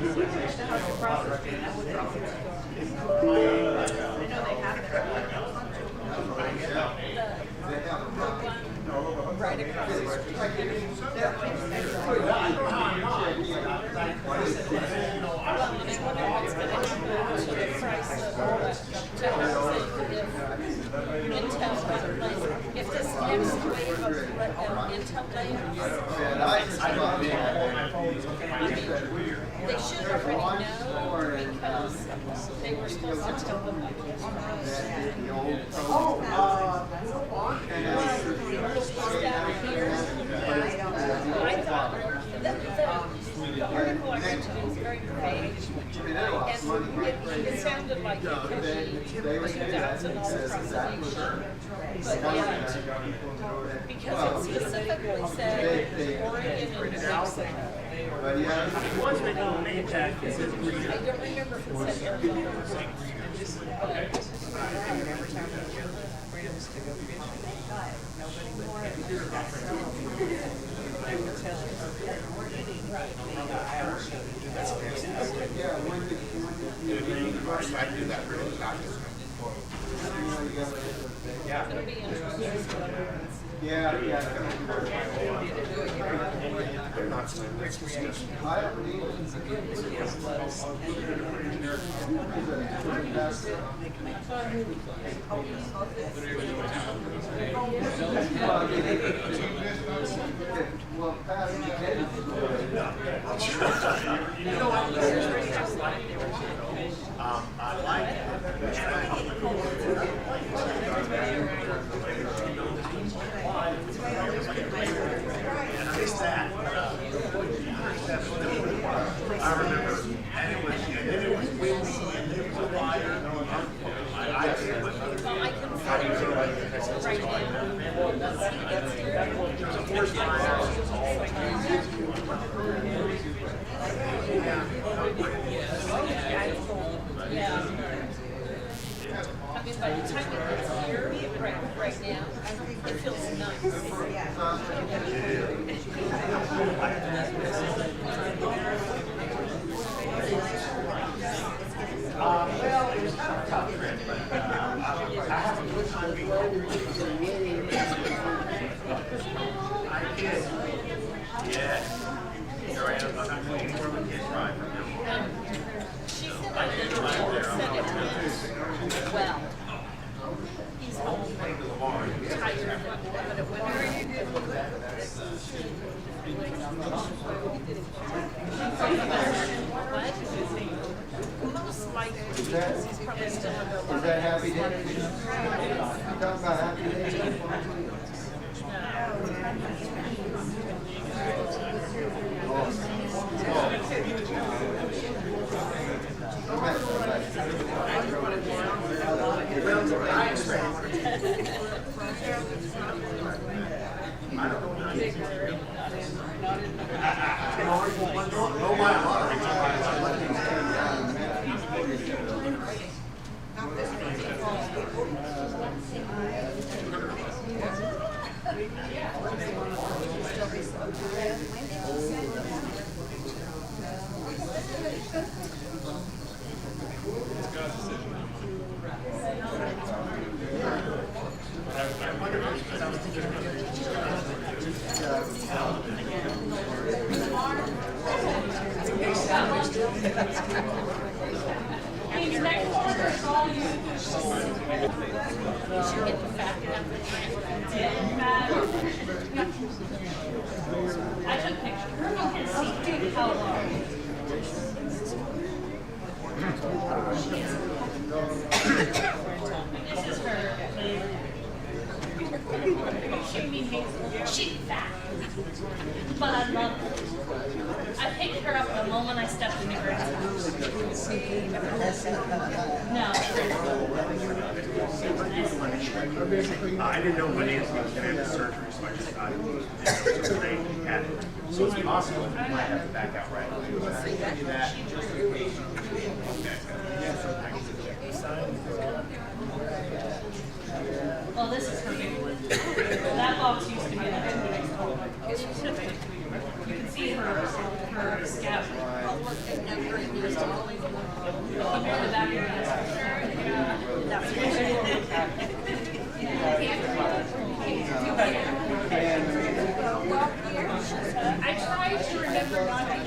know they have their right across the street. If this next wave of Intel layers, they should already know because they were supposed to tell them like yesterday. I thought that the article I read today was very vague, and it sounded like it could be 2,000 all across the nation, but yet, because it specifically said Oregon and New Mexico. I don't remember if it said Arizona or not. Freedoms to go fishing. Nobody would they would tell us. I do that really practice. Yeah. It'll be interesting. Yeah. They're not saying that's discussion. I like and I missed that. I remember, and it was windy, and it was a fire. I did, but Well, I can find it right now. Yeah. I mean, by the time it gets here, right now, it feels nice. Well, it was kind of a tough trip, but I have a good time being home. I did. Yeah. Here I am. I'm not going anywhere with kids right from now. She said I didn't know said it well. He's home, tired, but it went most likely because he's probably still under a lot Is that Happy Day? You talking about Happy Day? I took pictures. See how long. This is her. She mean Hazel. She's fat, but I love her. I picked her up the moment I stepped in the grass. No. I didn't know when Nancy was going to have the surgery, so I just got it. So it's possible we might have to back out right away. Well, this is her big one. That box used to be like 2 weeks old. You can see her scab.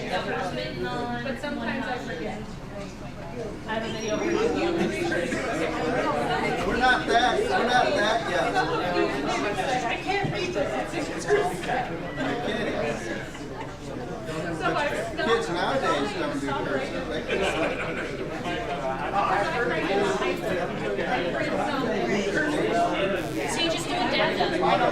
But sometimes I forget. I have a video for you. We're not that young. I can't read this. So Kids nowadays don't do cursive. They can so you just do what Dad does. auto.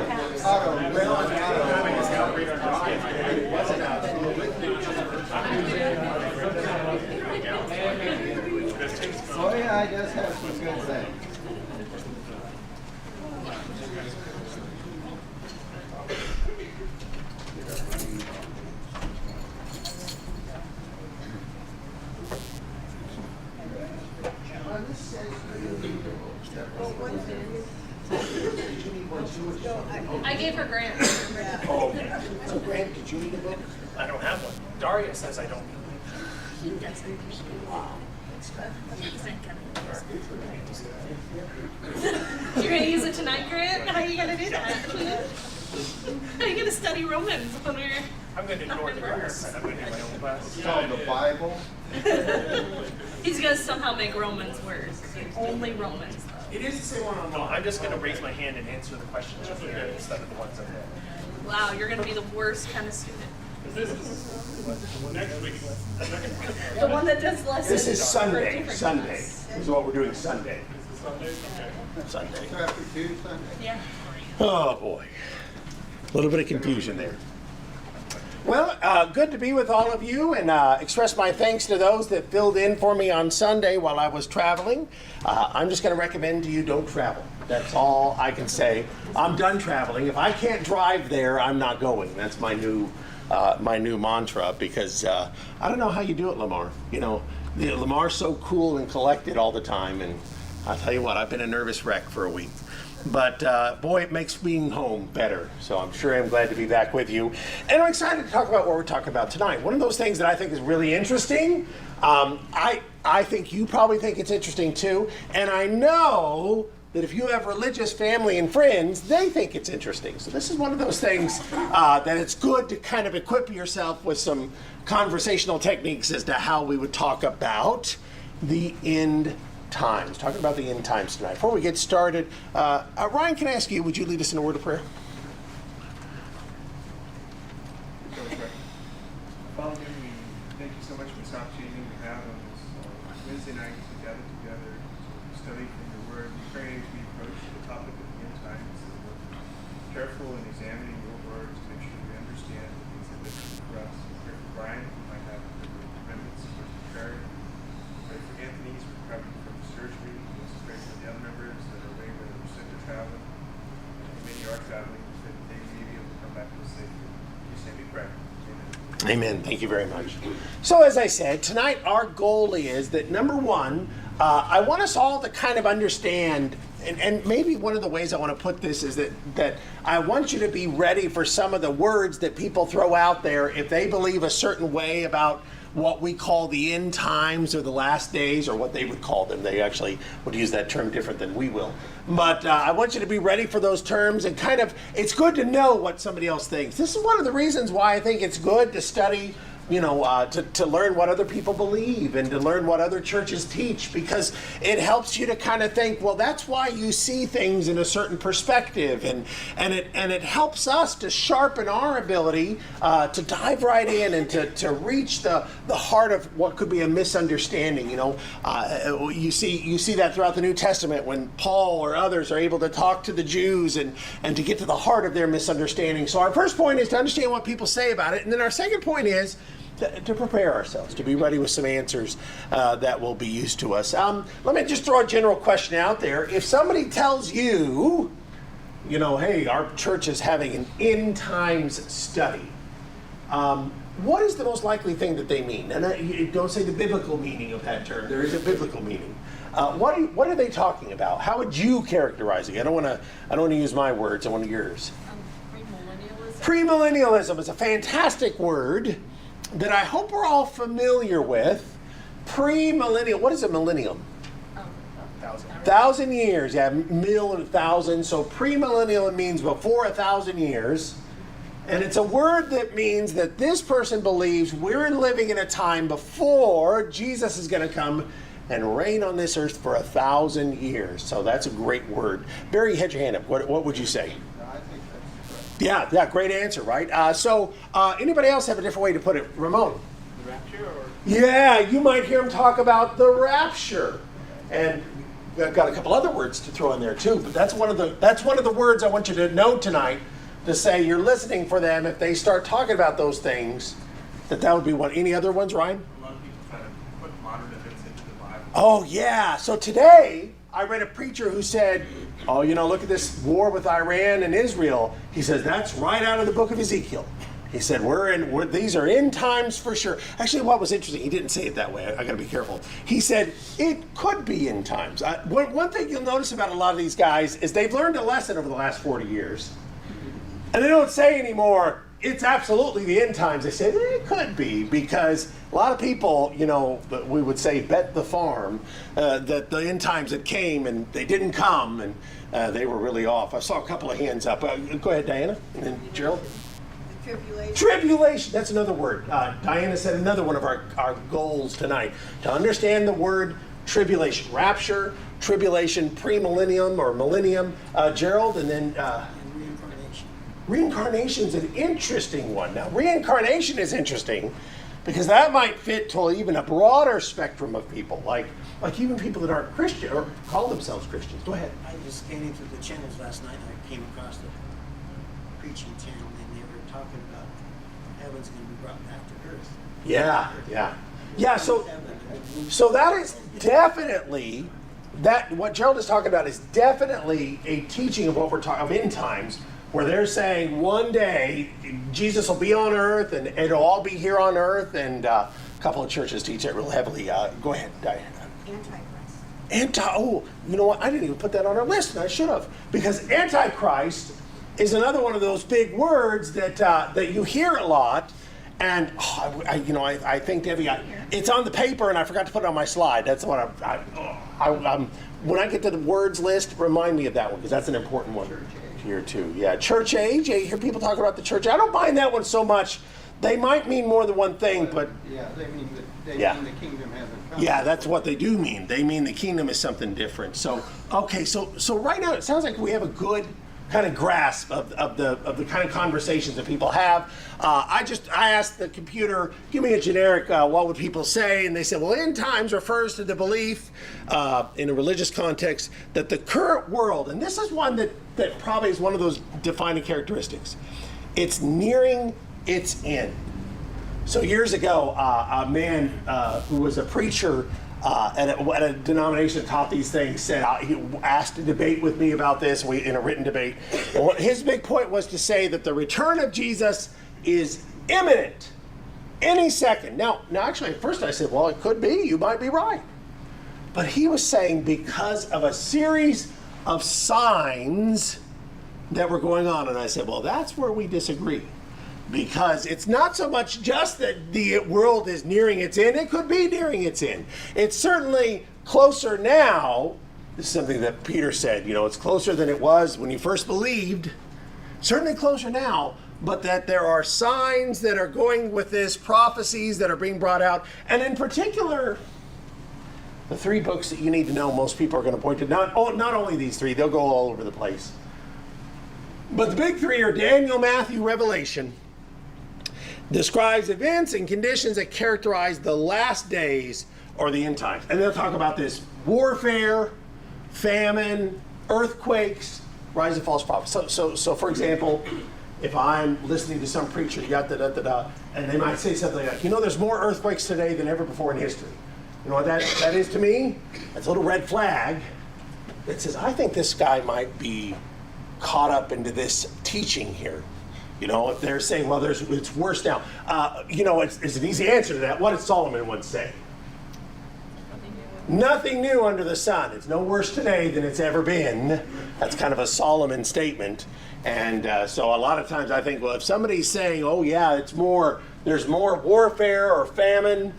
Oh yeah, it does have some good things. I gave her Grant. Oh, so Grant, did you need a book? I don't have one. Daria says I don't. He doesn't. You're gonna use it tonight, Grant? How are you gonna do that? How are you gonna study Romans when we're... I'm going to ignore the class. I'm going to do my own class. It's called the Bible. He's gonna somehow make Romans work. Only Romans, though. It is the same one on. No, I'm just going to raise my hand and answer the questions from here instead of the ones up there. Wow, you're gonna be the worst kind of student. This is next week. The one that does lessons. This is for a Sunday. different Sunday. class. This is what we're doing Sunday. Sunday? Okay. Sunday. Chapter 2 Sunday. Yeah. Oh boy. A little bit of confusion there. Well, good to be with all of you and express my thanks to those that filled in for me on Sunday while I was traveling. I'm just going to recommend to you don't travel. That's all I can say. I'm done traveling. If I can't drive there, I'm not going. That's my new mantra because I don't know how you do it, Lamar. You know, Lamar's so cool and collected all the time, and I'll tell you what, I've been a nervous wreck for a week. But boy, it makes being home better. So I'm sure I'm glad to be back with you. And I'm excited to talk about what we're talking about tonight. One of those things that I think is really interesting. I think you probably think it's interesting too. And I know that if you have religious family and friends, they think it's interesting. So this is one of those things that it's good to kind of equip yourself with some conversational techniques as to how we would talk about the end times. Talking about the end times tonight. Before we get started, Ryan, can I ask you, would you lead us in a word of prayer? Father, we thank you so much for this opportunity we have on this Wednesday night to gather together to study from your word. We pray as we approach the topic of the end times that we're careful in examining your word to make sure we understand the things that listen for us. We pray for Brian, who might have remnants of prayer. Pray for Anthony's recovery from surgery. We also pray for the other members that are away that are sent to travel. And many are traveling, that they may be able to come back to us safely. In Jesus' name we pray. Amen. Thank you very much. So as I said, tonight our goal is that number one, I want us all to kind of understand, and maybe one of the ways I want to put this is that I want you to be ready for some of the words that people throw out there if they believe a certain way about what we call the end times or the last days, or what they would call them. They actually would use that term different than we will. But I want you to be ready for those terms, and kind of, it's good to know what somebody else thinks. This is one of the reasons why I think it's good to study, you know, to learn what other people believe and to learn what other churches teach, because it helps you to kind of think, well, that's why you see things in a certain perspective, and it helps us to sharpen our ability to dive right in and to reach the heart of what could be a misunderstanding. You know, you see that throughout the New Testament when Paul or others are able to talk to the Jews and to get to the heart of their misunderstanding. So our first point is to understand what people say about it, and then our second point is to prepare ourselves, to be ready with some answers that will be used to us. Let me just throw a general question out there. If somebody tells you, you know, hey, our church is having an end times study, what is the most likely thing that they mean? And don't say the biblical meaning of that term. There is a biblical meaning. What are they talking about? How would you characterize it? I don't want to use my words. I want yours. Premillennialism. Premillennialism is a fantastic word that I hope we're all familiar with. Premillennial. What is a millennium? 1,000 years. Yeah, mil and 1,000. So premillennial means before 1,000 years. And it's a word that means that this person believes we're living in a time before Jesus is going to come and reign on this earth for 1,000 years. So that's a great word. Barry, you had your hand up. What would you say? I think that's correct. Yeah, great answer, right? So anybody else have a different way to put it? Ramon? The rapture or? Yeah, you might hear him talk about the rapture. And I've got a couple other words to throw in there too, but that's one of the words I want you to know tonight, to say you're listening for them. If they start talking about those things, that would be one. Any other ones, Ryan? A lot of people try to put modern events into the Bible. Oh, yeah. So today, I read a preacher who said, oh, look at this war with Iran and Israel. He says, that's right out of the book of Ezekiel. He said, these are end times for sure. Actually, what was interesting, he didn't say it that way. I got to be careful. He said, it could be end times. One thing you'll notice about a lot of these guys is they've learned a lesson over the last 40 years. And they don't say anymore, it's absolutely the end times. They say, it could be, because a lot of people, we would say bet the farm, that the end times that came and they didn't come, and they were really off. I saw a couple of hands up. Go ahead, Diana, and then Gerald. Tribulation. Tribulation, that's another word. Diana said another one of our goals tonight, to understand the word tribulation. Rapture, tribulation, premillennium or millennium. Gerald, and then... Reincarnation is an interesting one. Now, reincarnation is interesting because that might fit to even a broader spectrum of people, like even people that aren't Christian or call themselves Christians. Go ahead. I was scanning through the channels last night. I came across the preaching channel, and they were talking about heaven's going to be brought back to earth. Yeah. So that is definitely what Gerald is talking about is definitely a teaching of what we're talking of end times, where they're saying one day Jesus will be on earth and it'll all be here on earth, and a couple of churches teach it real heavily. Go ahead, Diana. Antichrist. You know what? I didn't even put that on our list, and I should have, because Antichrist is another one of those big words that you hear a lot. And I think, Debbie, it's on the paper, and I forgot to put it on my slide. That's what I'm when I get to the words list, remind me of that one, because that's an important one here too. Yeah, church age. You hear people talk about the church. I don't mind that one so much. They might mean more than one thing, but yeah, they mean the kingdom hasn't come. Yeah, that's what they do mean. They mean the kingdom is something different. So okay, so right now it sounds like we have a good kind of grasp of the kind of conversations that people have. I asked the computer, give me a generic, what would people say? And they said, well, end times refers to the belief in a religious context that the current world, and this is one that probably is one of those defining characteristics, it's nearing its end. So years ago, a man who was a preacher at a denomination that taught these things said, he asked to debate with me about this in a written debate. And his big point was to say that the return of Jesus is imminent, any second. Now actually, at first I said, well, it could be, you might be right. But he was saying because of a series of signs that were going on. And I said, well, that's where we disagree. Because it's not so much just that the world is nearing its end. It could be nearing its end. It's certainly closer now. This is something that Peter said, it's closer than it was when you first believed. Certainly closer now, but that there are signs that are going with this, prophecies that are being brought out. And in particular, the three books that you need to know, most people are going to point to, not only these three, they'll go all over the place. But the big three are Daniel, Matthew, Revelation. Describes events and conditions that characterize the last days or the end times. And they'll talk about this warfare, famine, earthquakes, rise of false prophets. So for example, if I'm listening to some preacher, and they might say something like, there's more earthquakes today than ever before in history. You know what that is to me? That's a little red flag that says, I think this guy might be caught up into this teaching here. If they're saying, well, it's worse now. It's an easy answer to that. What did Solomon once say? Nothing new under the sun. It's no worse today than it's ever been. That's kind of a Solomon statement. And so a lot of times I think, well, if somebody's saying, oh, yeah, there's more warfare or famine,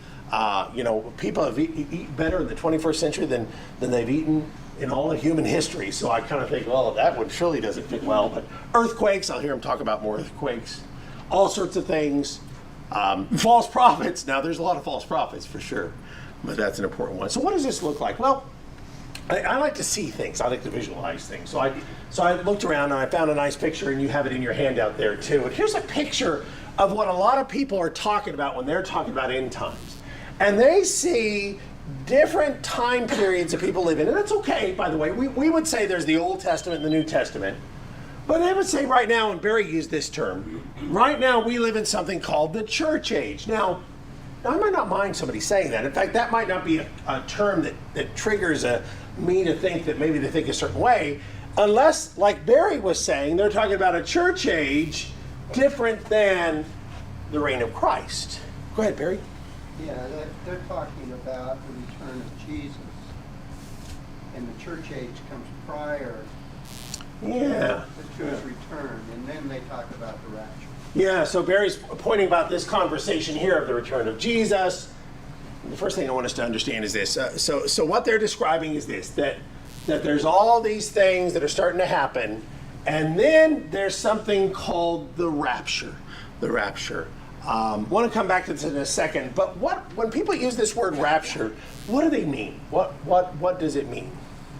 people have eaten better in the 21st century than they've eaten in all of human history. So I kind of think, well, that one surely doesn't fit well. But earthquakes, I'll hear them talk about more earthquakes. all sorts of things. False prophets. Now, there's a lot of false prophets for sure, but that's an important one. So what does this look like? Well, I like to see things. I like to visualize things. So I looked around and I found a nice picture, and you have it in your handout there too. And here's a picture of what a lot of people are talking about when they're talking about end times. And they see different time periods that people live in. And that's okay, by the way. We would say there's the Old Testament and the New Testament. But they would say right now, and Barry used this term, right now we live in something called the church age. Now I might not mind somebody saying that. In fact, that might not be a term that triggers me to think that maybe they think a certain way, unless, like Barry was saying, they're talking about a church age different than the reign of Christ. Go ahead, Barry. Yeah, they're talking about the return of Jesus. And the church age comes prior Yeah. to his return. And then they talk about the rapture. Yeah, so Barry's pointing about this conversation here of the return of Jesus. The first thing I want us to understand is this. So what they're describing is this, that there's all these things that are starting to happen, and then there's something called the rapture. The rapture. Want to come back to this in a second, but when people use this word rapture, what do they mean? What does it mean?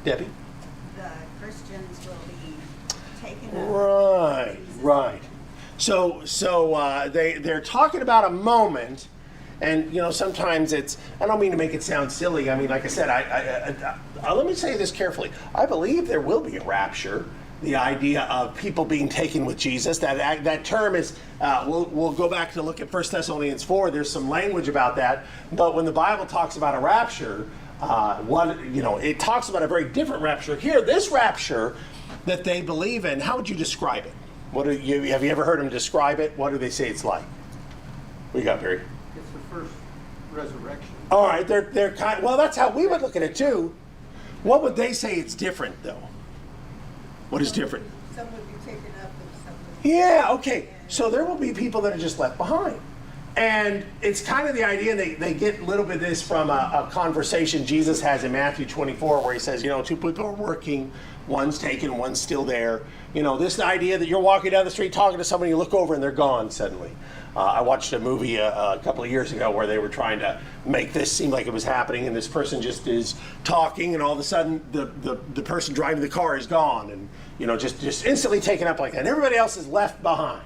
Debbie? The Christians will be taken up. Right. So they're talking about a moment, and sometimes it's. I don't mean to make it sound silly. I mean, like I said, I let me say this carefully. I believe there will be a rapture. The idea of people being taken with Jesus. That term is. We'll go back to look at 1 Thessalonians 4. There's some language about that, but when the Bible talks about a rapture, it talks about a very different rapture. Here, this rapture that they believe in. How would you describe it? Have you ever heard them describe it? What do they say it's like? What you got, Barry? It's the first resurrection. All right, they're kind. Well, that's how we would look at it too. What would they say it's different though? What is different? Some would be taken up and some would Yeah. Okay. So there will be people that are just left behind, and it's kind of the idea. They get a little bit of this from a conversation Jesus has in Matthew 24, where he says, two people are working, one's taken, one's still there. This idea that you're walking down the street talking to somebody, you look over and they're gone suddenly. I watched a movie a couple of years ago where they were trying to make this seem like it was happening, and this person just is talking, and all of a sudden the person driving the car is gone, and just instantly taken up like that. And everybody else is left behind.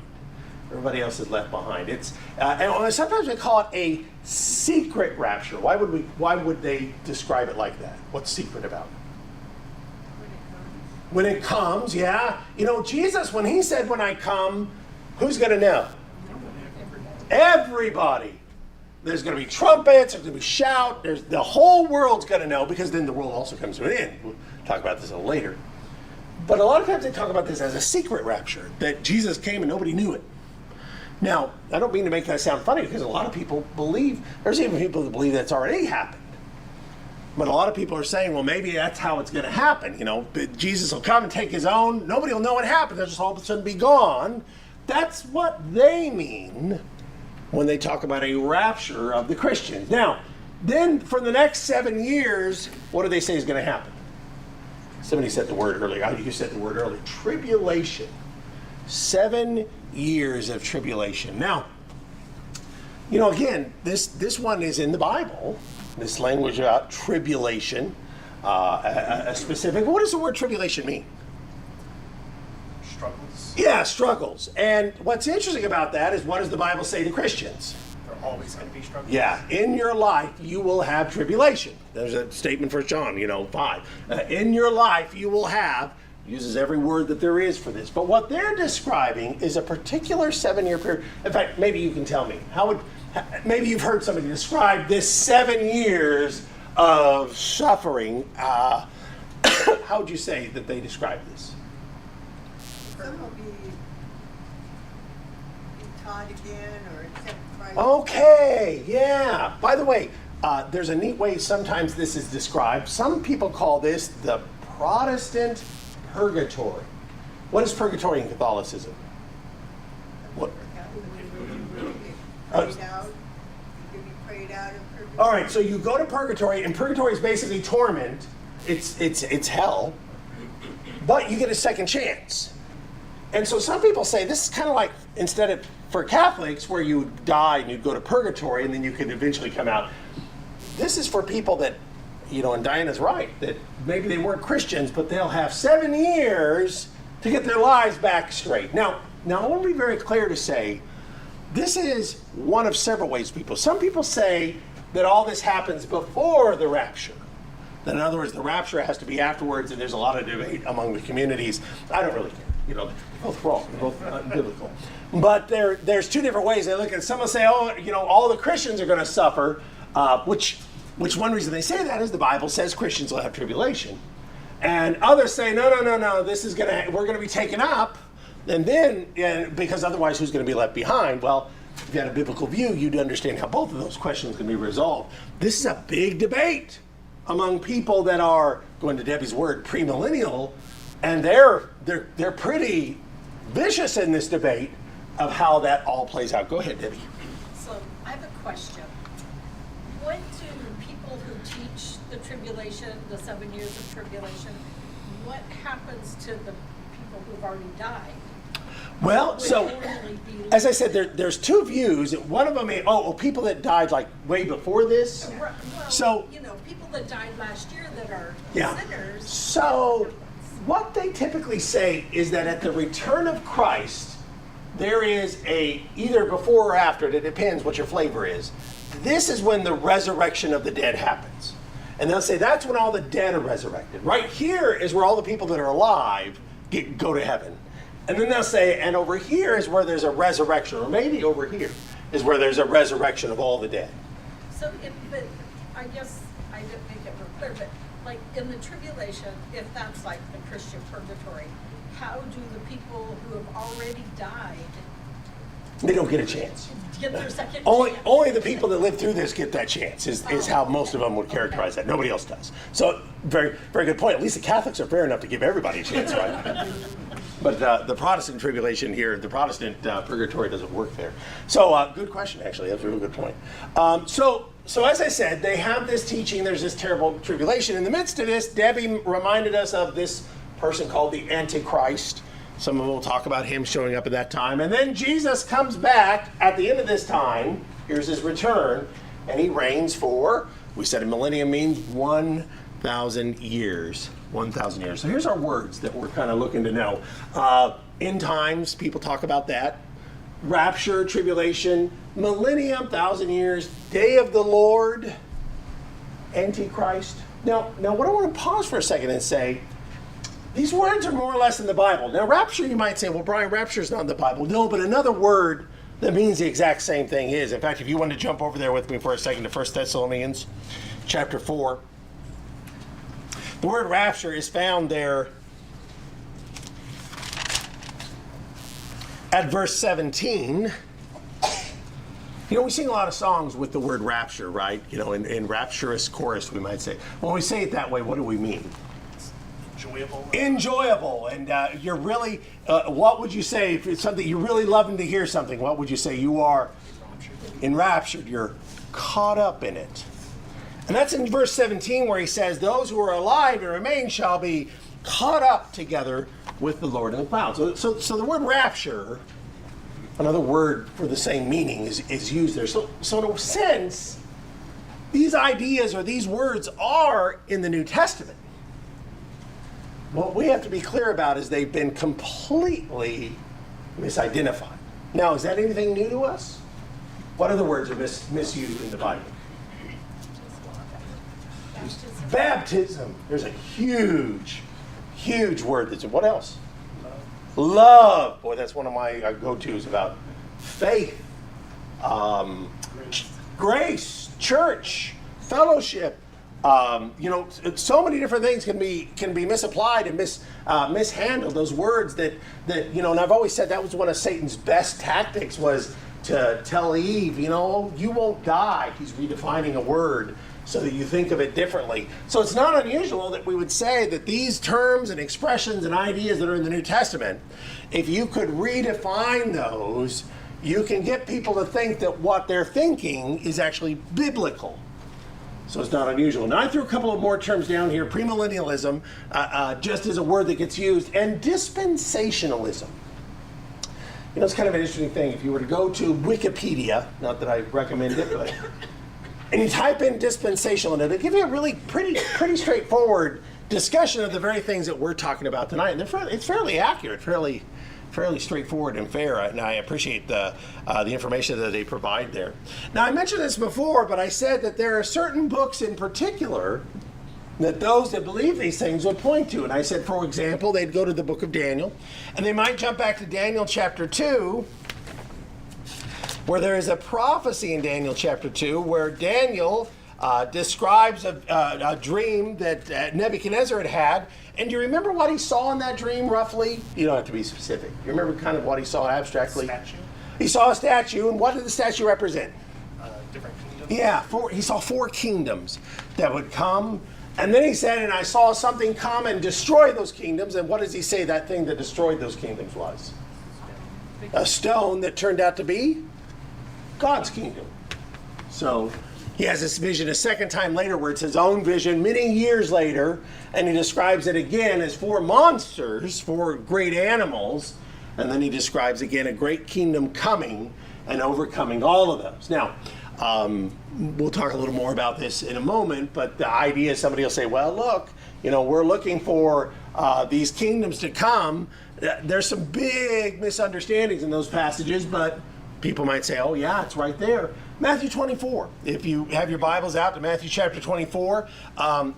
It's and sometimes we call it a secret rapture. Why would they describe it like that? What's secret about it? When it comes, yeah. Jesus, when he said, when I come, who's going to know? Everybody. There's going to be trumpets, there's going to be shout, the whole world's going to know, because then the world also comes to an end. We'll talk about this a little later. But a lot of times they talk about this as a secret rapture, that Jesus came and nobody knew it. Now, I don't mean to make that sound funny, because a lot of people believe, there's even people that believe that's already happened. But a lot of people are saying, well, maybe that's how it's going to happen. Jesus will come and take his own. Nobody will know what happened. They'll just all of a sudden be gone. That's what they mean when they talk about a rapture of the Christians. Now, then for the next 7 years, what do they say is going to happen? Somebody said the word earlier. You said the word earlier. Tribulation. 7 years of tribulation. Now, again, this one is in the Bible. This language about tribulation, a specific. What does the word tribulation mean? Struggles. Yeah, struggles. And what's interesting about that is, what does the Bible say to Christians? There are always going to be struggles. Yeah, in your life you will have tribulation. There's a statement for John, 5. In your life you will have, uses every word that there is for this. But what they're describing is a particular 7-year period. In fact, maybe you can tell me. Maybe you've heard somebody describe this 7 years of suffering. How would you say that they describe this? Some will be taught again or accept Christ. Okay, yeah. By the way, there's a neat way sometimes this is described. Some people call this the Protestant purgatory. What is purgatory in Catholicism? What? Prayed out. You can be prayed out of purgatory. All right, so you go to purgatory, and purgatory is basically torment. It's hell, but you get a second chance. And so some people say this is kind of like, instead of for Catholics, where you would die and you'd go to purgatory and then you could eventually come out. This is for people that, and Diana's right, that maybe they weren't Christians, but they'll have 7 years to get their lives back straight. Now I want to be very clear to say, this is one of several ways some people say that all this happens before the rapture. That in other words, the rapture has to be afterwards, and there's a lot of debate among the communities. I don't really care. They're both wrong, they're both unbiblical. But there's two different ways they look at it. Some will say, all the Christians are going to suffer, which one reason they say that is the Bible says Christians will have tribulation. And others say, no, this is we're going to be taken up, and then, because otherwise who's going to be left behind? Well, if you had a biblical view, you'd understand how both of those questions can be resolved. This is a big debate among people that are, going to Debbie's word, premillennial, and they're pretty vicious in this debate of how that all plays out. Go ahead, Debbie. So I have a question. What do people who teach the tribulation, the 7 years of tribulation, what happens to the people who've already died? Well, so, as I said, there's two views. One of them is, people that died like way before this. Well, So, people that died last year that are yeah. sinners. So, what they typically say is that at the return of Christ, there is either before or after, it depends what your flavor is. This is when the resurrection of the dead happens. And they'll say that's when all the dead are resurrected. Right here is where all the people that are alive go to heaven. And then they'll say, and over here is where there's a resurrection, or maybe over here is where there's a resurrection of all the dead. So, but I guess I didn't make it real clear, but like in the tribulation, if that's like the Christian purgatory, how do the people who have already died They don't get a chance. get their second Only chance? the people that live through this get that chance, is how most of them would characterize that. Nobody else does. So, very, very good point. At least the Catholics are fair enough to give everybody a chance, right? But the Protestant tribulation here, the Protestant purgatory doesn't work there. So, good question, actually. That's a really good point. So as I said, they have this teaching. There's this terrible tribulation. In the midst of this, Debbie reminded us of this person called the Antichrist. Some of them will talk about him showing up at that time. And then Jesus comes back at the end of this time. Here's his return. And he reigns for, we said a millennium means 1,000 years. 1,000 years. So here's our words that we're kind of looking to know. End times, people talk about that. Rapture, tribulation, millennium, 1,000 years, day of the Lord, Antichrist. Now what I want to pause for a second and say, these words are more or less in the Bible. Now rapture, you might say, well, Brian, rapture is not in the Bible. No, but another word that means the exact same thing is. In fact, if you want to jump over there with me for a second to 1 Thessalonians chapter 4. The word rapture is found there at verse 17. We sing a lot of songs with the word rapture, right? In rapturous chorus, we might say. When we say it that way, what do we mean? Enjoyable. Enjoyable. And you're really, what would you say if it's something you're really loving to hear something? What would you say? You are enraptured. You're caught up in it. And that's in verse 17 where he says, those who are alive and remain shall be caught up together with the Lord in the clouds. So the word rapture, another word for the same meaning, is used there. So in a sense, these ideas or these words are in the New Testament. What we have to be clear about is they've been completely misidentified. Now, is that anything new to us? What other words are misused in the Bible? Baptism. There's a huge word that's in. What else? Love. Boy, that's one of my go-tos about faith. Grace, church, fellowship. So many different things can be misapplied and mishandled. Those words that and I've always said that was one of Satan's best tactics, was to tell Eve, you won't die. He's redefining a word so that you think of it differently. So it's not unusual that we would say that these terms and expressions and ideas that are in the New Testament, if you could redefine those, you can get people to think that what they're thinking is actually biblical. So it's not unusual. Now I threw a couple of more terms down here. Premillennialism, just as a word that gets used, and dispensationalism. You know, it's kind of an interesting thing. If you were to go to Wikipedia, not that I recommend it, but and you type in dispensational, and it'll give you a really pretty straightforward discussion of the very things that we're talking about tonight. And it's fairly accurate, fairly straightforward and fair, and I appreciate the information that they provide there. Now, I mentioned this before, but I said that there are certain books in particular that those that believe these things would point to. And I said, for example, they'd go to the book of Daniel, and they might jump back to Daniel chapter 2, where there is a prophecy in Daniel chapter 2, where Daniel describes a dream that Nebuchadnezzar had had. And do you remember what he saw in that dream, roughly? You don't have to be specific. You remember kind of what he saw abstractly? Statue? He saw a statue, and what did the statue represent? Different kingdoms? Yeah, he saw 4 kingdoms that would come. And then he said, and I saw something come and destroy those kingdoms. And what does he say that thing that destroyed those kingdoms was? A stone that turned out to be God's kingdom. So he has this vision a second time later where it's his own vision many years later, and he describes it again as 4 monsters, 4 great animals, and then he describes again a great kingdom coming and overcoming all of those. Now, we'll talk a little more about this in a moment, but the idea is somebody will say, well, look, you know, we're looking for these kingdoms to come. There's some big misunderstandings in those passages, but people might say, oh yeah, it's right there. Matthew 24. If you have your Bibles out to Matthew chapter 24,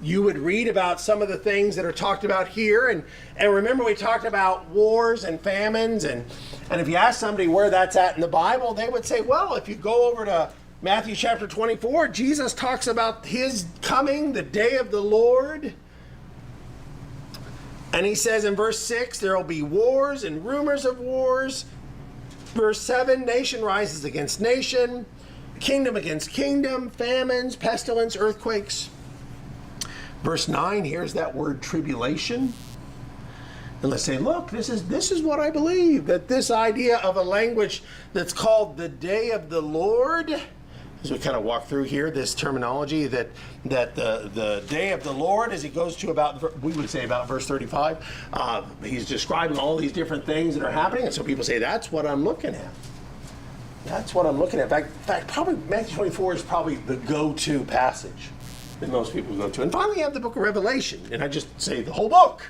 you would read about some of the things that are talked about here. And remember, we talked about wars and famines. And if you ask somebody where that's at in the Bible, they would say, well, if you go over to Matthew chapter 24, Jesus talks about his coming, the day of the Lord. And he says in verse 6, there will be wars and rumors of wars. Verse 7, nation rises against nation, kingdom against kingdom, famines, pestilence, earthquakes. Verse 9, here's that word tribulation. And let's say, look, this is what I believe, that this idea of a language that's called the day of the Lord, as we kind of walk through here, this terminology that the day of the Lord, as he goes to about, we would say about verse 35, he's describing all these different things that are happening, and so people say, that's what I'm looking at. That's what I'm looking at. In fact, probably Matthew 24 is probably the go-to passage that most people go to. And finally, you have the book of Revelation, and I just say the whole book.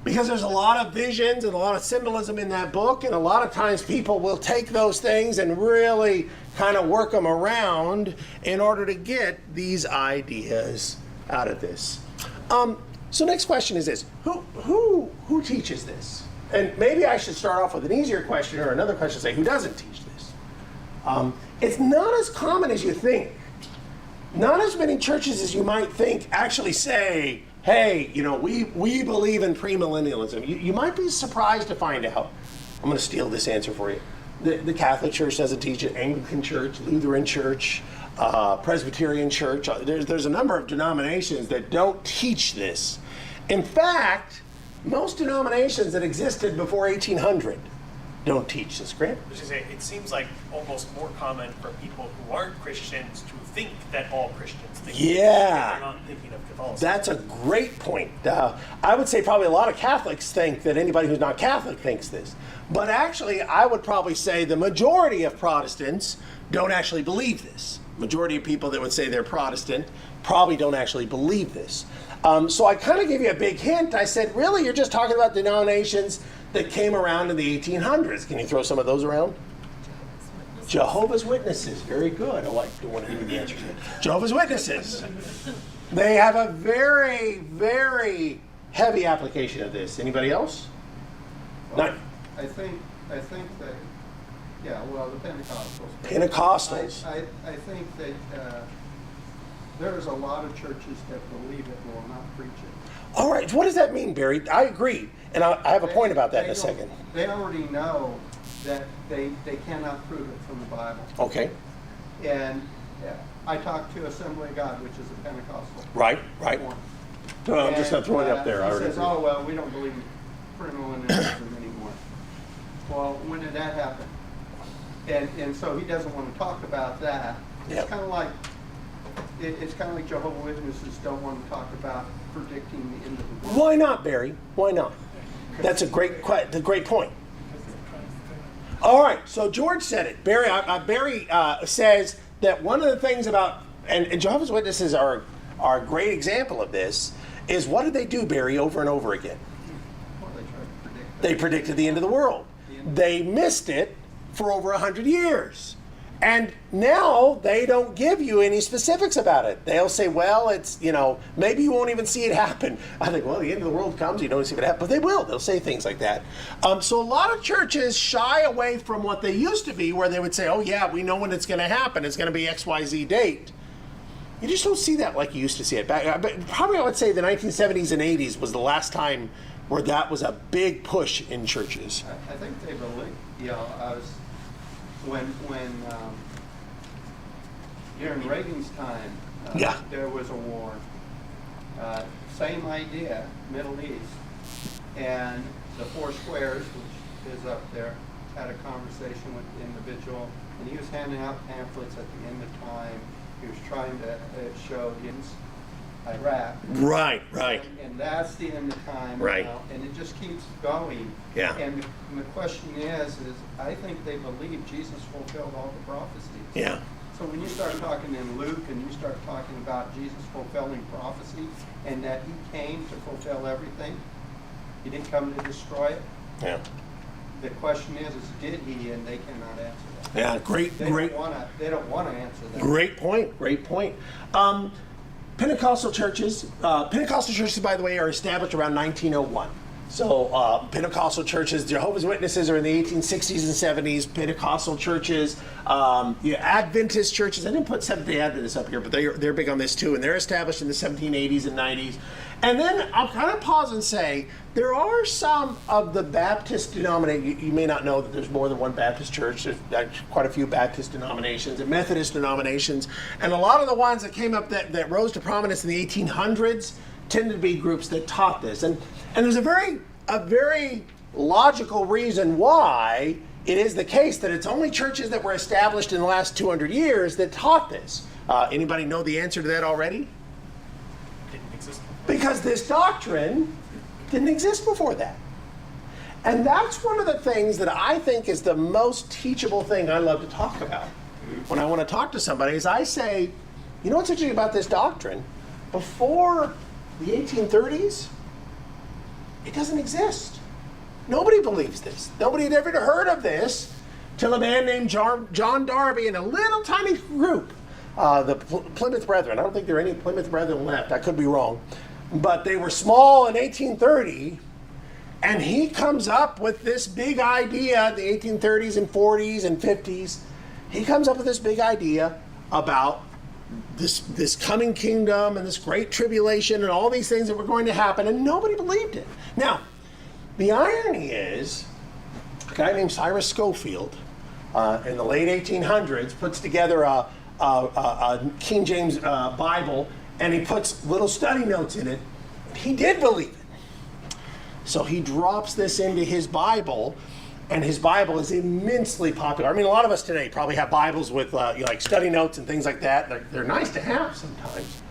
Because there's a lot of visions and a lot of symbolism in that book, and a lot of times people will take those things and really kind of work them around in order to get these ideas out of this. So next question is this: who teaches this? And maybe I should start off with an easier question, or another question: say, who doesn't teach this? It's not as common as you think. Not as many churches as you might think actually say, hey, you know, we believe in premillennialism. You might be surprised to find out. I'm going to steal this answer for you. The Catholic Church doesn't teach it. Anglican Church, Lutheran Church, Presbyterian Church. There's a number of denominations that don't teach this. In fact, most denominations that existed before 1800 don't teach this. Grant? I was gonna say, it seems like almost more common for people who aren't Christians to think that all Christians think. Yeah. They're not thinking of Catholicism. That's a great point. I would say probably a lot of Catholics think that anybody who's not Catholic thinks this. But actually, I would probably say the majority of Protestants don't actually believe this. Majority of people that would say they're Protestant probably don't actually believe this. So I kind of gave you a big hint. I said, really, you're just talking about denominations that came around in the 1800s. Can you throw some of those around? Jehovah's Witnesses. Very good. Oh, I don't want to give you the answer to that. Jehovah's Witnesses. They have a very, very heavy application of this. Anybody else? Well, I think that, yeah, well, the Pentecostals. Pentecostals. I think that there's a lot of churches that believe it and will not preach it. All right. What does that mean, Barry? I agree. And I have a point about that in a second. They already know that they cannot prove it from the Bible. Okay. And I talked to Assembly of God, which is a Pentecostal. Right. So I'm just going to throw it up there. He says, oh, well, we don't believe in premillennialism anymore. Well, when did that happen? And so he doesn't want to talk about that. It's kind of like Jehovah's Witnesses don't want to talk about predicting the end of the world. Why not, Barry? Why not? That's a great point. All right, so George said it. Barry says that one of the things about, and Jehovah's Witnesses are a great example of this, is what did they do, Barry, over and over again? Well, they tried to predict They predicted the end of the world. They missed it for over 100 years. And now they don't give you any specifics about it. They'll say, well, it's, maybe you won't even see it happen. I think, well, the end of the world comes, you don't see it happen. But they will. They'll say things like that. So a lot of churches shy away from what they used to be, where they would say, oh, yeah, we know when it's going to happen. It's going to be XYZ date. You just don't see that like you used to see it. Probably I would say the 1970s and 80s was the last time where that was a big push in churches. I think they believe, when during Reagan's time, there was a war. Same idea, Middle East. And the Four Squares, which is up there, had a conversation with the individual, and he was handing out pamphlets at the end of time. He was trying to show against Iraq. Right. And that's the end of time now, and it just keeps going. Yeah. And the question is I think they believe Jesus fulfilled all the prophecies. Yeah. So when you start talking in Luke and you start talking about Jesus fulfilling prophecy and that he came to fulfill everything, he didn't come to destroy it. Yeah. The question is did he? And they cannot answer that. Yeah, great. They don't want to answer that. Great point. Pentecostal churches, by the way, are established around 1901. So Pentecostal churches, Jehovah's Witnesses are in the 1860s and 70s. Pentecostal churches, Adventist churches. I didn't put Seventh-day Adventists up here, but they're big on this too, and they're established in the 1780s and 90s. And then I'll kind of pause and say there are some of the Baptist denominations. You may not know that there's more than one Baptist church. There's quite a few Baptist denominations and Methodist denominations, and a lot of the ones that came up that rose to prominence in the 1800s tended to be groups that taught this. And there's a very logical reason why it is the case that it's only churches that were established in the last 200 years that taught this. Anybody know the answer to that already? Didn't exist. Because this doctrine didn't exist before that. And that's one of the things that I think is the most teachable thing I love to talk about. When I want to talk to somebody is I say, you know what's interesting about this doctrine? Before the 1830s, it doesn't exist. Nobody believes this. Nobody had ever heard of this till a man named John Darby and a little tiny group, the Plymouth Brethren. I don't think there are any Plymouth Brethren left. I could be wrong. But they were small in 1830, and he comes up with this big idea, the 1830s and 40s and 50s. He comes up with this big idea about this coming kingdom and this great tribulation and all these things that were going to happen, and nobody believed it. Now, the irony is, a guy named Cyrus Schofield in the late 1800s puts together a King James Bible, and he puts little study notes in it. He did believe it. So he drops this into his Bible, and his Bible is immensely popular. I mean, a lot of us today probably have Bibles with like study notes and things like that. They're nice to have sometimes.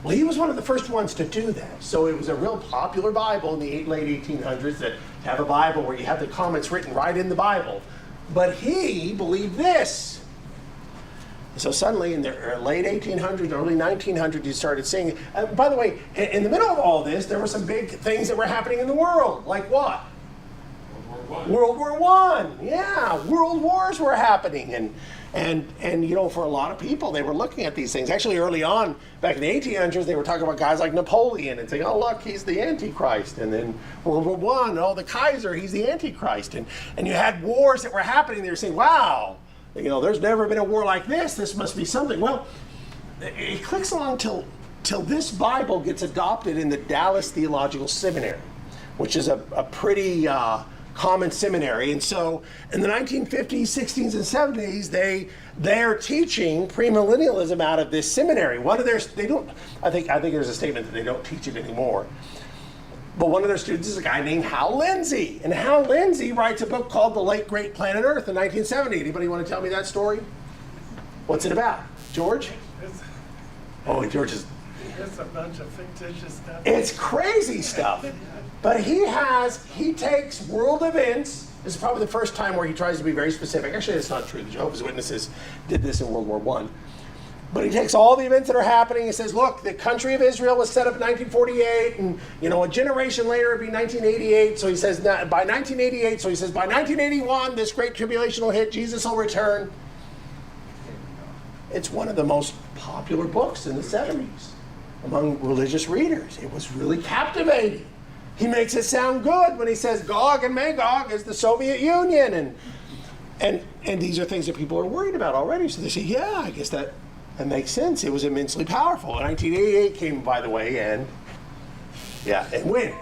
Well, he was one of the first ones to do that. So it was a real popular Bible in the late 1800s to have a Bible where you have the comments written right in the Bible. But he believed this. So suddenly in the late 1800s, early 1900s, you started seeing it. By the way, in the middle of all this, there were some big things that were happening in the world. Like what? World War I. Yeah, world wars were happening. And you know, for a lot of people, they were looking at these things. Actually, early on, back in the 1800s, they were talking about guys like Napoleon and saying, oh, look, he's the Antichrist. And then World War I, oh, the Kaiser, he's the Antichrist. And you had wars that were happening. They were saying, wow, you know, there's never been a war like this. This must be something. Well, it clicks along till this Bible gets adopted in the Dallas Theological Seminary, which is a pretty common seminary. And so in the 1950s, 60s, and 70s, they're teaching premillennialism out of this seminary. I think there's a statement that they don't teach it anymore. But one of their students is a guy named Hal Lindsey. And Hal Lindsey writes a book called The Late Great Planet Earth in 1970. Anybody want to tell me that story? What's it about? George? Oh, George is It's a bunch of fictitious stuff. It's crazy stuff. But he takes world events. This is probably the first time where he tries to be very specific. Actually, that's not true. The Jehovah's Witnesses did this in World War I. But he takes all the events that are happening and says, look, the country of Israel was set up in 1948, and a generation later it'd be 1988. So he says by 1988. So he says by 1981 this great tribulation will hit. Jesus will return. It's one of the most popular books in the 70s among religious readers. It was really captivating. He makes it sound good when he says Gog and Magog is the Soviet Union, and these are things that people are worried about already. So they say, yeah, I guess that makes sense. It was immensely powerful. 1988 came, by the way, and went.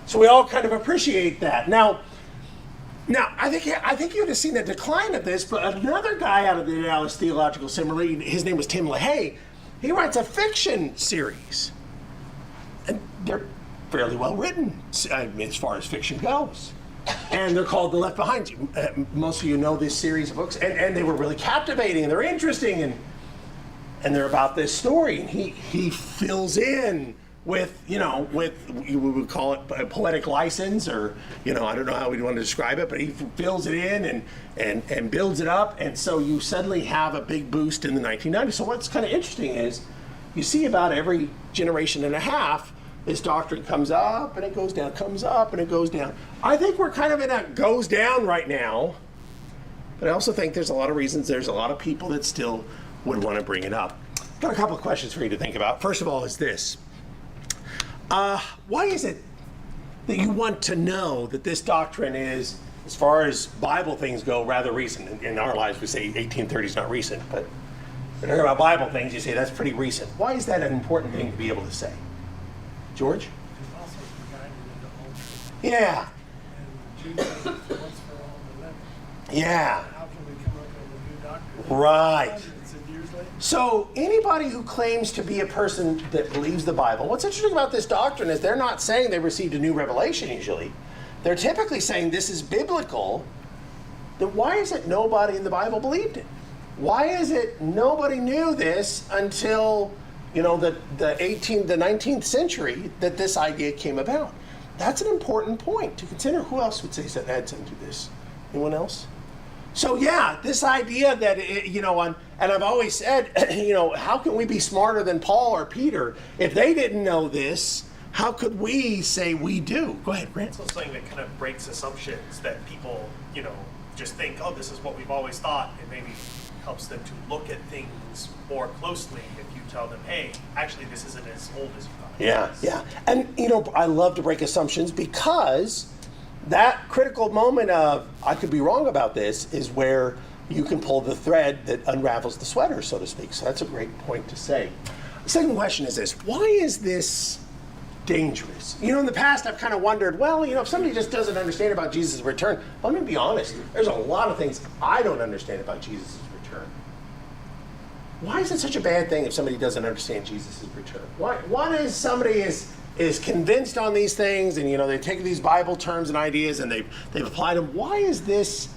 So we all kind of appreciate that. Now, I think you'd have seen a decline of this, but another guy out of the Dallas Theological Seminary, his name was Tim LaHaye, he writes a fiction series. And they're fairly well written as far as fiction goes. And they're called The Left Behind. Most of you know this series of books, and they were really captivating, and they're interesting, and they're about this story. And he fills in with we would call it a poetic license, or I don't know how we'd want to describe it, but he fills it in and builds it up, and so you suddenly have a big boost in the 1990s. So what's kind of interesting is you see about every generation and a half, this doctrine comes up and it goes down, comes up and it goes down. I think we're kind of in a goes down right now, but I also think there's a lot of reasons, there's a lot of people that still would want to bring it up. Got a couple of questions for you to think about. First of all is this. Why is it that you want to know that this doctrine is, as far as Bible things go, rather recent? In our lives, we say 1830 is not recent, but when you're talking about Bible things, you say that's pretty recent. Why is that an important thing to be able to say? George? It's also divided into old truth. Yeah. And the Jews once for all the letter. Yeah. How can we come up with a new doctrine? Right. Hundreds of years later? So anybody who claims to be a person that believes the Bible, what's interesting about this doctrine is they're not saying they received a new revelation usually. They're typically saying this is biblical. Then why is it nobody in the Bible believed it? Why is it nobody knew this until the 19th century that this idea came about? That's an important point to consider. Who else would say that adds into this? Anyone else? So yeah, this idea that, and I've always said, how can we be smarter than Paul or Peter? If they didn't know this, how could we say we do? Go ahead, Grant. It's also something that kind of breaks assumptions that people, just think, oh, this is what we've always thought. It maybe helps them to look at things more closely if you tell them, hey, actually this isn't as old as you thought. Yeah. And, I love to break assumptions because that critical moment of, I could be wrong about this, is where you can pull the thread that unravels the sweater, so to speak. So that's a great point to say. The second question is this: why is this dangerous? In the past I've kind of wondered, well, if somebody just doesn't understand about Jesus' return, let me be honest, there's a lot of things I don't understand about Jesus' return. Why is it such a bad thing if somebody doesn't understand Jesus' return? What is somebody is convinced on these things, and they take these Bible terms and ideas and they've applied them? Why is this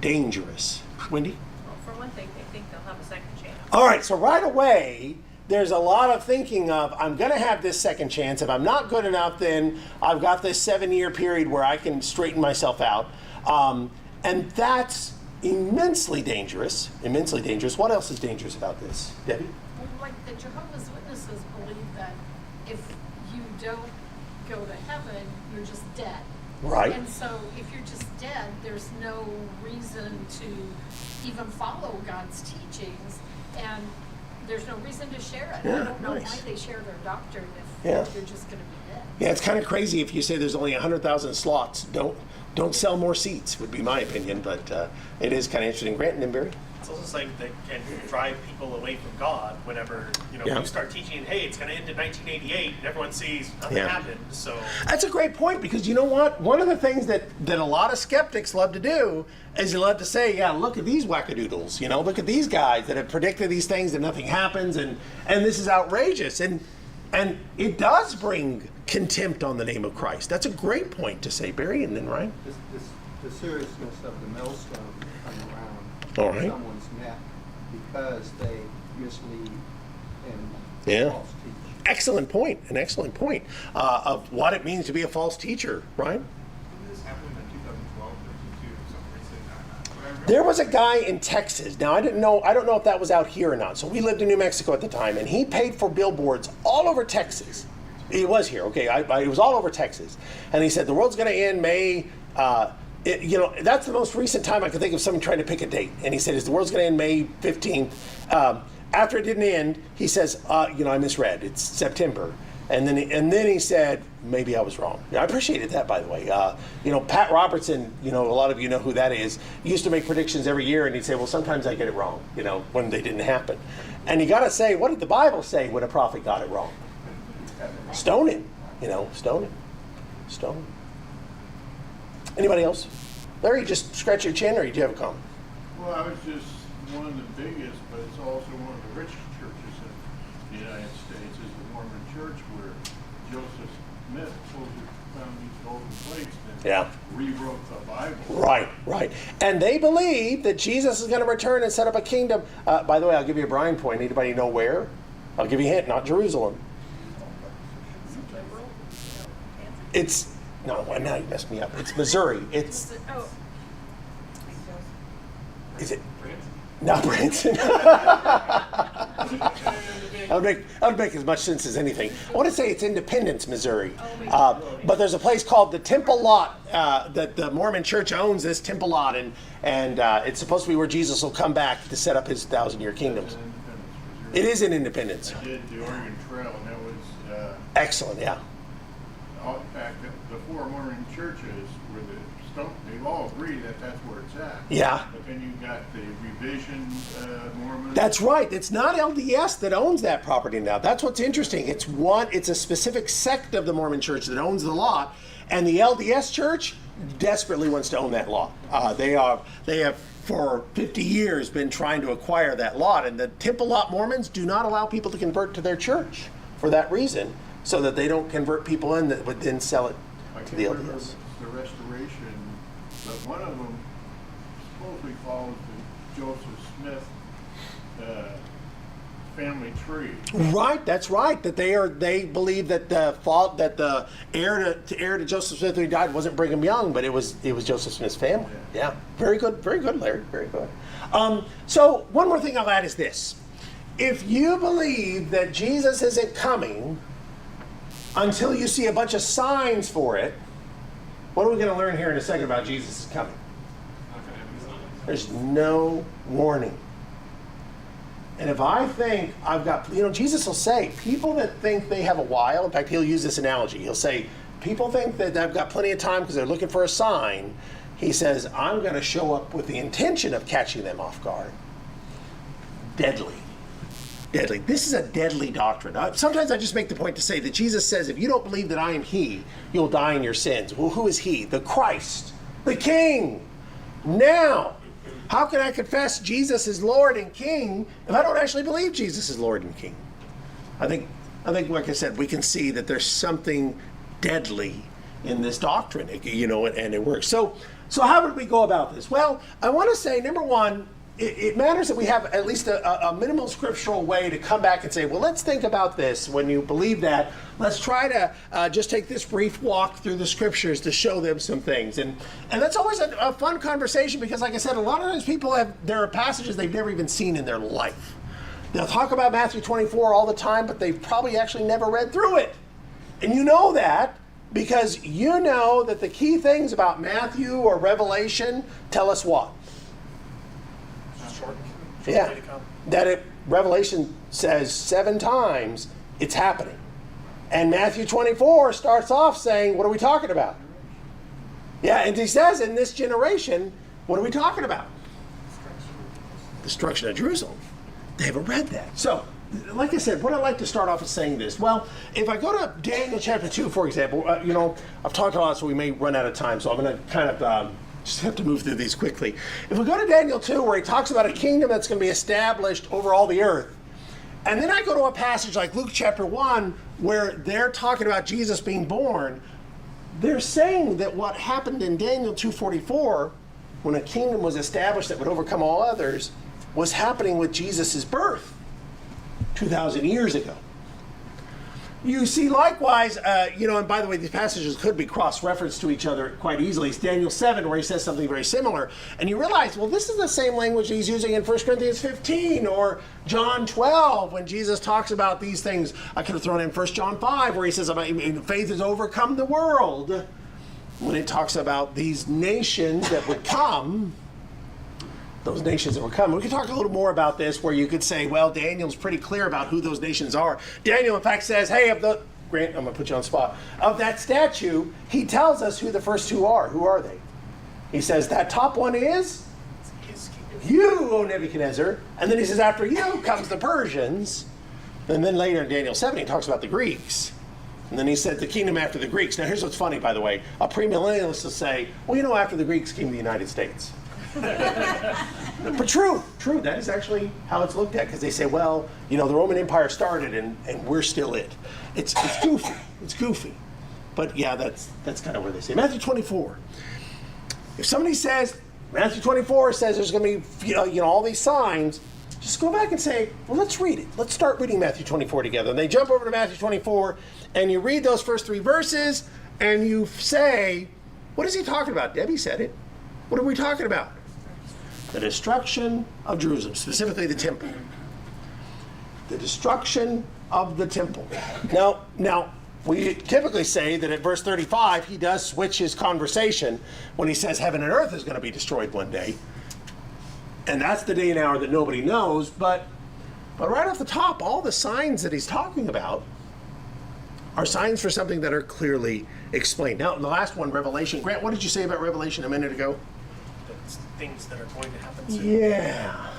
dangerous? Wendy? Well, for one thing, they think they'll have a second chance. All right, so right away, there's a lot of thinking of, I'm going to have this second chance. If I'm not good enough, then I've got this 7-year period where I can straighten myself out. And that's immensely dangerous. What else is dangerous about this? Debbie? Well, like the Jehovah's Witnesses believe that if you don't go to heaven, you're just dead. Right. And so if you're just dead, there's no reason to even follow God's teachings, and there's no reason to share it. Yeah, I don't know nice. why they share their doctrine if Yeah. you're just going to be dead. Yeah, it's kind of crazy if you say there's only 100,000 slots. Don't sell more seats, would be my opinion, but it is kind of interesting. Grant and Barry? It's also something that can drive people away from God whenever, Yeah. you start teaching, hey, it's going to end in 1988, and everyone sees nothing Yeah. happened, so... That's a great point, because you know what? One of the things that a lot of skeptics love to do is they love to say, yeah, look at these wackadoodles, look at these guys that have predicted these things and nothing happens, and this is outrageous. And it does bring contempt on the name of Christ. That's a great point to say, Barry, and then Ryan. The seriousness of the millstone come around All right. someone's neck because they mislead and Yeah. false teach. excellent point, of what it means to be a false teacher, right? This happened in 2012 or 2002, something recent. There was a guy in Texas. Now I don't know if that was out here or not. So we lived in New Mexico at the time, and he paid for billboards all over Texas. It was here, okay. It was all over Texas, and he said the world's going to end May. That's the most recent time I could think of someone trying to pick a date. And he said, "Is the world's going to end May 15th?" After it didn't end, he says, "I misread. It's September." And then he said, "Maybe I was wrong." Yeah, I appreciated that, by the way. Pat Robertson, a lot of you know who that is, used to make predictions every year, and he'd say, "Well, sometimes I get it wrong," when they didn't happen. And you got to say, what did the Bible say when a prophet got it wrong? Stone him, stone him. Stone him. Anybody else? Larry, just scratch your chin, or do you have a comment? Well, I was just one of the biggest, but it's also one of the richest churches in the United States is the Mormon Church, where Joseph Smith supposedly found these golden plates and rewrote the Bible. Right. And they believe that Jesus is going to return and set up a kingdom. By the way, I'll give you a brine point. Anybody know where? I'll give you a hint. Not Jerusalem. Now you messed me up. It's Missouri. Is it? Not Branson. That would make as much sense as anything. I want to say it's Independence, Missouri. But there's a place called the Temple Lot that the Mormon Church owns. This Temple Lot, and it's supposed to be where Jesus will come back to set up his 1,000-year kingdom. It is in Independence. I did the Oregon Trail, and that was excellent. Yeah. In fact, the four Mormon churches they all agree that that's where it's at. Yeah. But then you got the revision Mormons. That's right. It's not LDS that owns that property now. That's what's interesting. It's a specific sect of the Mormon Church that owns the lot, and the LDS Church desperately wants to own that lot. They have for 50 years been trying to acquire that lot, and the Temple Lot Mormons do not allow people to convert to their church for that reason, so that they don't convert people in that would then sell it to the LDS. The restoration, but one of them supposedly follows the Joseph Smith family tree. Right, that's right. That they believe that the heir to Joseph Smith when he died wasn't Brigham Young, but it was Joseph Smith's family. Yeah. Very good, Larry. Very good. So one more thing I'll add is this: if you believe that Jesus isn't coming until you see a bunch of signs for it, what are we going to learn here in a second about Jesus is coming? There's no warning. And if I think I've got, Jesus will say, people that think they have a while, in fact, he'll use this analogy. He'll say, people think that I've got plenty of time because they're looking for a sign. He says, I'm going to show up with the intention of catching them off guard. Deadly. This is a deadly doctrine. Sometimes I just make the point to say that Jesus says, if you don't believe that I am he, you'll die in your sins. Well, who is he? The Christ, the King. Now, how can I confess Jesus is Lord and King if I don't actually believe Jesus is Lord and King? I think, like I said, we can see that there's something deadly in this doctrine, and it works. So how would we go about this? Well, I want to say, number one, it matters that we have at least a minimal scriptural way to come back and say, well, let's think about this. When you believe that, let's try to just take this brief walk through the scriptures to show them some things. And that's always a fun conversation because, like I said, a lot of times there are passages they've never even seen in their life. They'll talk about Matthew 24 all the time, but they've probably actually never read through it. And you know that because you know that the key things about Matthew or Revelation tell us what? Yeah, Revelation says 7 times it's happening. And Matthew 24 starts off saying, what are we talking about? Yeah, and he says in this generation, what are we talking about? Destruction of Jerusalem. They haven't read that. So, like I said, what I'd like to start off is saying this. Well, if I go to Daniel chapter 2, for example, I've talked a lot, so we may run out of time, so I'm going to kind of just have to move through these quickly. If we go to Daniel 2, where he talks about a kingdom that's going to be established over all the earth, and then I go to a passage like Luke chapter 1, where they're talking about Jesus being born, they're saying that what happened in Daniel 2:44, when a kingdom was established that would overcome all others, was happening with Jesus' birth 2,000 years ago. You see likewise, and by the way, these passages could be cross-referenced to each other quite easily. It's Daniel 7 where he says something very similar. And you realize, well, this is the same language he's using in 1 Corinthians 15 or John 12 when Jesus talks about these things. I could have thrown in 1 John 5 where he says, faith has overcome the world. When it talks about these nations that would come, those nations that were coming. We could talk a little more about this where you could say, well, Daniel's pretty clear about who those nations are. Daniel, in fact, says, hey, Grant, I'm going to put you on the spot. Of that statue, he tells us who the first two are. Who are they? He says, that top one is you, O Nebuchadnezzar. And then he says, after you comes the Persians. And then later in Daniel 7, he talks about the Greeks. And then he said the kingdom after the Greeks. Now, here's what's funny, by the way. A premillennialist will say, well, after the Greeks came the United States. But true, that is actually how it's looked at, because they say, well, the Roman Empire started and we're still it. It's goofy. But yeah, that's kind of where they say. Matthew 24. If somebody says, Matthew 24 says there's going to be, all these signs, just go back and say, well, let's read it. Let's start reading Matthew 24 together. And they jump over to Matthew 24, and you read those first 3 verses, and you say, what is he talking about? Debbie said it. What are we talking about? The destruction of Jerusalem, specifically the temple. The destruction of the temple. Now, we typically say that at verse 35, he does switch his conversation when he says heaven and earth is going to be destroyed one day. And that's the day and hour that nobody knows. But right off the top, all the signs that he's talking about are signs for something that are clearly explained. Now, the last one, Revelation. Grant, what did you say about Revelation a minute ago? Things that are going to happen soon. Yeah.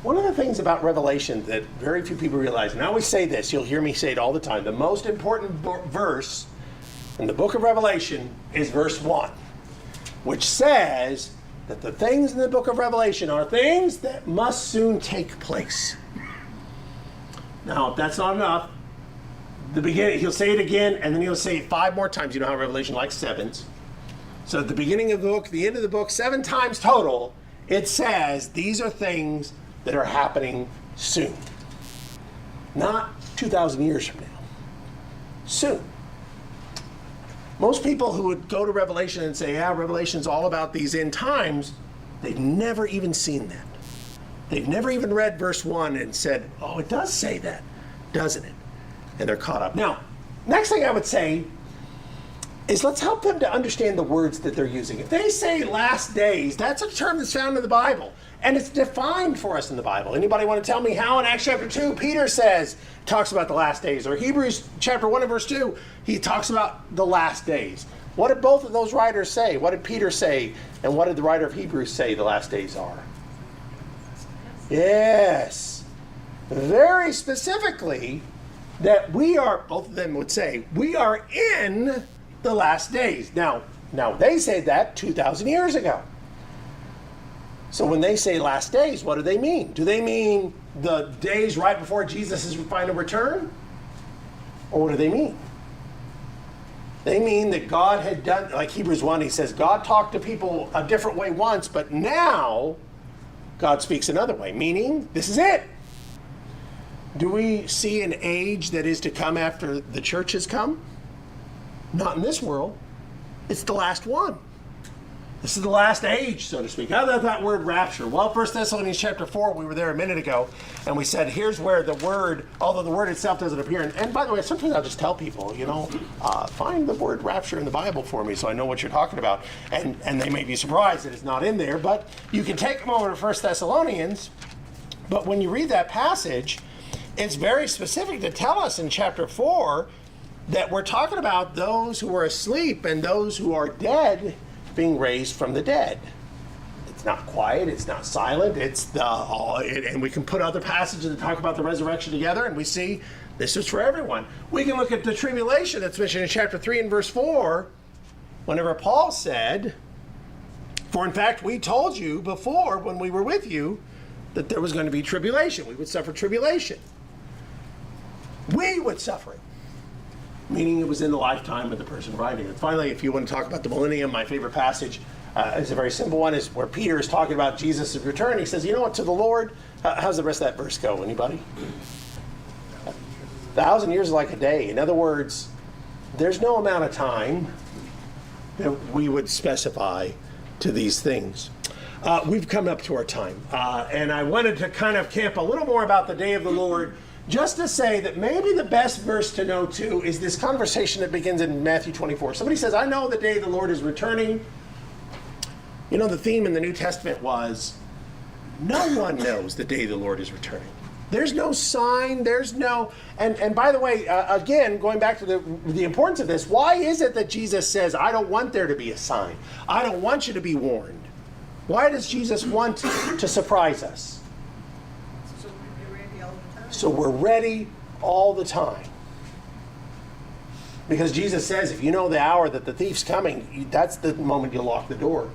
One of the things about Revelation that very few people realize, and I always say this, you'll hear me say it all the time, the most important verse in the book of Revelation is verse 1, which says that the things in the book of Revelation are things that must soon take place. Now, if that's not enough, the beginning, he'll say it again, and then he'll say it 5 more times. You know how Revelation likes 7s. So at the beginning of the book, the end of the book, 7 times total, it says these are things that are happening soon. Not 2,000 years from now. Soon. Most people who would go to Revelation and say, yeah, Revelation's all about these end times, they've never even seen that. They've never even read verse 1 and said, oh, it does say that, doesn't it? And they're caught up. Now, next thing I would say is let's help them to understand the words that they're using. If they say last days, that's a term that's found in the Bible, and it's defined for us in the Bible. Anybody want to tell me how in Acts chapter 2, Peter talks about the last days, or Hebrews chapter 1 and verse 2, he talks about the last days. What did both of those writers say? What did Peter say, and what did the writer of Hebrews say the last days are? Yes. Very specifically, that we are, both of them would say, we are in the last days. Now they said that 2,000 years ago. So when they say last days, what do they mean? Do they mean the days right before Jesus' final return? Or what do they mean? They mean that God had done, like Hebrews 1, he says, God talked to people a different way once, but now God speaks another way, meaning this is it. Do we see an age that is to come after the church has come? Not in this world. It's the last one. This is the last age, so to speak. How about that word rapture? Well, 1 Thessalonians chapter 4, we were there a minute ago, and we said, here's where the word, although the word itself doesn't appear, and by the way, sometimes I'll just tell people, find the word rapture in the Bible for me so I know what you're talking about. And they may be surprised that it's not in there, but you can take them over to 1 Thessalonians, but when you read that passage, it's very specific to tell us in chapter 4 that we're talking about those who are asleep and those who are dead being raised from the dead. It's not quiet, it's not silent, and we can put other passages that talk about the resurrection together, and we see this is for everyone. We can look at the tribulation that's mentioned in chapter 3 and verse 4, whenever Paul said, for in fact we told you before when we were with you that there was going to be tribulation. We would suffer tribulation. We would suffer it. Meaning it was in the lifetime of the person writing it. Finally, if you want to talk about the millennium, my favorite passage is a very simple one, is where Peter is talking about Jesus' return. He says, you know what, to the Lord, how's the rest of that verse go? Anybody? 1,000 years is like a day. In other words, there's no amount of time that we would specify to these things. We've come up to our time, and I wanted to kind of camp a little more about the day of the Lord, just to say that maybe the best verse to know too is this conversation that begins in Matthew 24. Somebody says, I know the day of the Lord is returning. You know, the theme in the New Testament was, no one knows the day the Lord is returning. There's no sign, there's no, and by the way, again, going back to the importance of this, why is it that Jesus says, I don't want there to be a sign. I don't want you to be warned. Why does Jesus want to surprise us? So we'd be ready all the time. So we're ready all the time. Because Jesus says, if you know the hour that the thief's coming, that's the moment you lock the door.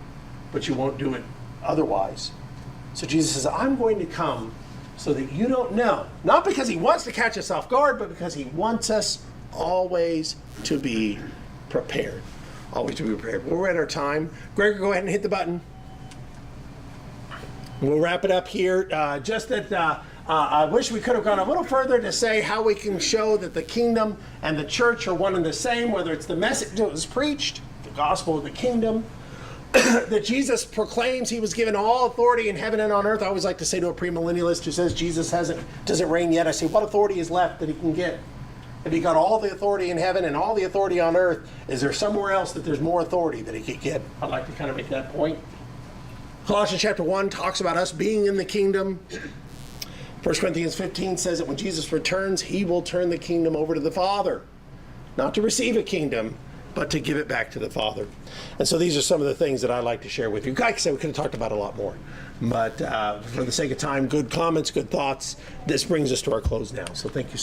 But you won't do it otherwise. So Jesus says, I'm going to come so that you don't know. Not because he wants to catch us off guard, but because he wants us always to be prepared. Always to be prepared. We're at our time. Gregor, go ahead and hit the button. We'll wrap it up here. Just that I wish we could have gone a little further to say how we can show that the kingdom and the church are one and the same, whether it's the message that was preached, the gospel of the kingdom, that Jesus proclaims he was given all authority in heaven and on earth. I always like to say to a premillennialist who says Jesus doesn't reign yet, I say, what authority is left that he can get? If he got all the authority in heaven and all the authority on earth, is there somewhere else that there's more authority that he could get? I'd like to kind of make that point. Colossians chapter 1 talks about us being in the kingdom. 1 Corinthians 15 says that when Jesus returns, he will turn the kingdom over to the Father. Not to receive a kingdom, but to give it back to the Father. And so these are some of the things that I'd like to share with you. Like I said, we could have talked about a lot more. But for the sake of time, good comments, good thoughts. This brings us to our close now. So thank you so much.